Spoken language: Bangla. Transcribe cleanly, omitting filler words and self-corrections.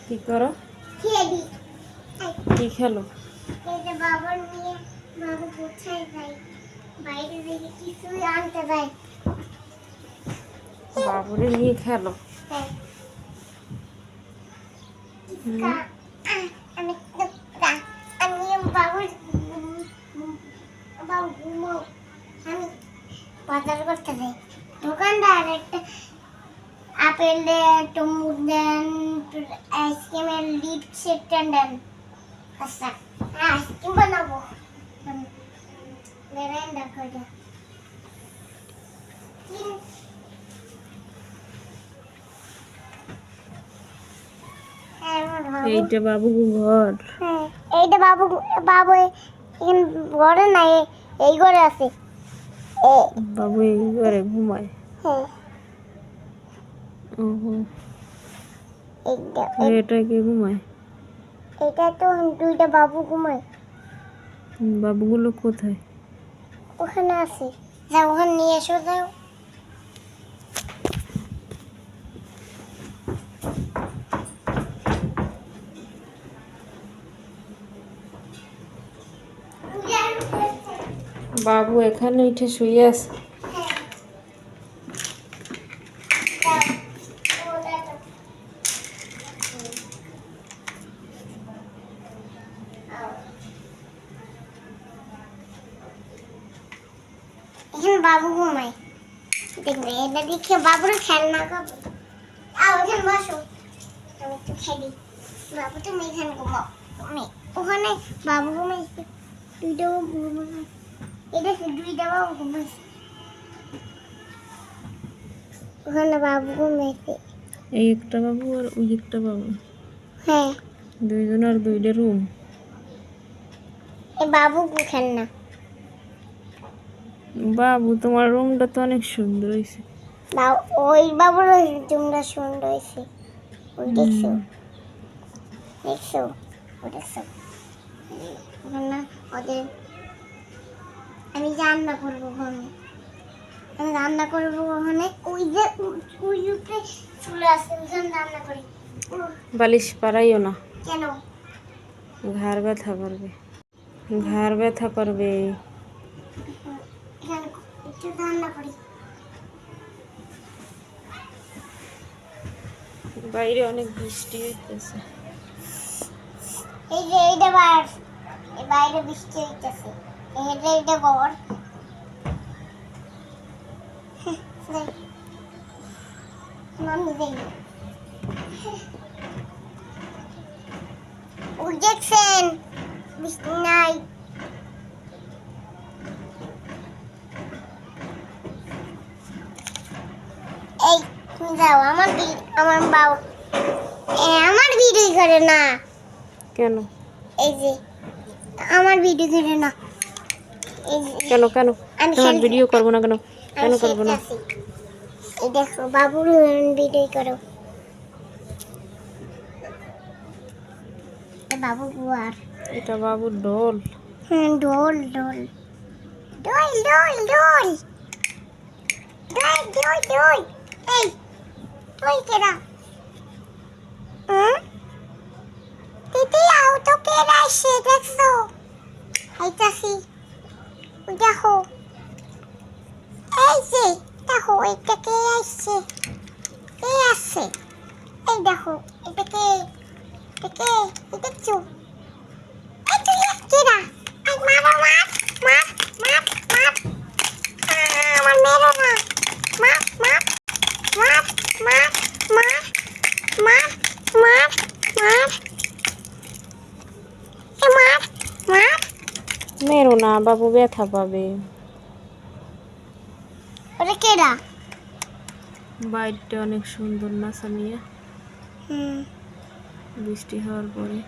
কি করো? কি খেলো? বাবুরে নিয়ে খেলো। বাজার করতে যাই, দোকানদার একটা আপেল দেন, টমেটো দেন, আইসক্রিমের লিপ সেট দেন। আচ্ছা, আইসক্রিম বানাবো, মেরেন্ডা করে। এইটা বাবু ঘর। হ্যাঁ, এইটা বাবু বাবু এখানে ঘরে নাই, এই ঘরে আছে। বাবু এই ঘরে ঘুমায়। হ্যাঁ, এটা কে ঘুমায়? এটা তো দুইটা বাবু ঘুমায়। বাবুগুলো কোথায়? ওখানে আছে, যাও ওখানে নিয়ে এসো, যাও। বাবু এখানে উঠে শুয়ে আছে। এখানে বাবু ঘুমায়, দেখবে এটা দেখে বাবুর খেলনা খাবো। এখানে বসো, আমি একটু খেলি। বাবু তুমি এখানে ঘুমাও, তুমি ওখানে বাবু ঘুমাইছে, দুইটা বাবু ঘুমায়। এটা দুইটা বাবু ঘুমাইছে, ওখানে বাবু ঘুমাইছে। এই একটা বাবু আর ওই একটা বাবু। হ্যাঁ, দুইজন আর দুইটা রুম। এই বাবু খেলনা। বাবু তোমার রুমটা তো অনেক সুন্দর হয়েছে। ওই বাবুর রুমটা সুন্দর হয়েছে, ওই দেখছো, দেখছো, ওই দেখছো। ওখানে ওদের আমি রান্না করবো, ওখানে আমি রান্না করবো, ওখানে ওই যে ওই উপরে চুলা আছে, ওখানে রান্না করি। বালিশ পারাইও না, কেন? ঘাড় ব্যথা করবে, ঘাড় ব্যথা করবে। এখানে একটু রান্না করি। বাইরে অনেক বৃষ্টি হইতেছে। এই যে এইটা বাইরে বৃষ্টি হইতেছে, এইটা ঘর। মামি দেই ওই দেখছেন বৃষ্টি নাই। এই তুমি যাও, আমার বাবা আমার ভিডিও করে না। কেন? এই যে আমার ভিডিও করে না। কেন কেন তোমার ভিডিও করবো না? কেন কেন করবো না? এই দেখো বাবুর ভিডিও করো। বাবু আর এটা বাবুর ঢোল। হ্যাঁ, ঢোল ঢোল ঢোল ঢোল ঢোল ঢোল ঢোল ঢোল। এই তুই কেডা? দিদি আও তো কেডা এসে দেখছো? আইতাছি, ওই দেখো, এই যে দেখো এটা কে আসছে, কে আসছে, এই দেখো এটা কে, এটা কে, এই দেখছো? এই তুই কেডা? আই মারো, মার মার মার মার, আমার মেরো না, মার মার মার মার মার মার মার মার, মার মার। মেরো না, বাবু ব্যথা পাবে। ওটা কেডা? বাইরটা অনেক সুন্দর না সামিয়া, হুম, বৃষ্টি হওয়ার পরে।